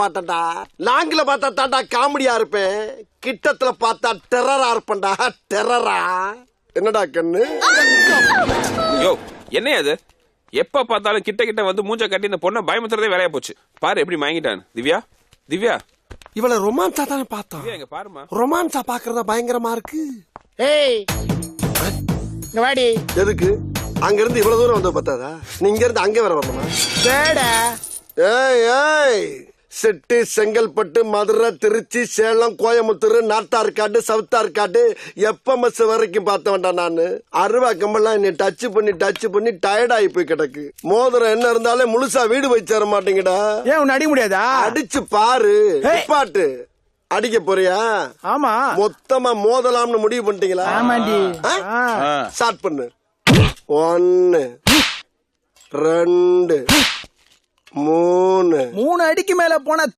மாட்டேன்டா. லாங்கில பார்த்தா தாண்டா காமெடியா இருப்பேன், கிட்டத்துல பார்த்தா டெரரா இருப்பேன்டா. டெரரா என்னடா கண்ணு? யோ என்ன அது? எப்ப பார்த்தாலும் கிட்ட கிட்ட வந்து மூஞ்ச கட்டி இந்த பொண்ணை பயமுத்துறதே வேலையா போச்சு. பாரு எப்படி மயங்கிட்டான். திவ்யா திவ்யா இவள ரொமான்ஸா தானே பார்த்தோம். எங்க பாருமா, ரொமான்ஸா பாக்குறதா பயங்கரமா இருக்கு. ஏய் இங்க வாடி. எதுக்கு அங்க இருந்து இவ்வளவு தூரம் வந்து பார்த்தாதா? நீ இங்க இருந்து அங்கே வர வரணுமா? வேடா. ஏய் ஏய், சிட்டி, செங்கல்பட்டு, மதுரை, திருச்சி, சேலம், கோயம்புத்தூர், நார்த்தார்காடு, சவுத்தார்காடு, எப்பமஸ் வரைக்கும் பார்த்த வேண்டாம். நானு அருவா கம்பெல்லாம் என்னை டச் பண்ணி டயர்ட் ஆகி போய் கிடக்கு. மோதிரம் என்ன இருந்தாலே முழுசா வீடு போய் சேர மாட்டேங்கடா. ஏன் உன்னை அடிக்க முடியாதா? அடிச்சு பாரு. பாட்டு அடிக்க போறியா? ஆமா. மொத்தமா மோதலாம்னு முடிவு பண்ணிட்டீங்களா? ஆமாண்டி. ஸ்டார்ட் பண்ணு. 1 2 3 3 அடிக்கு மேல போனா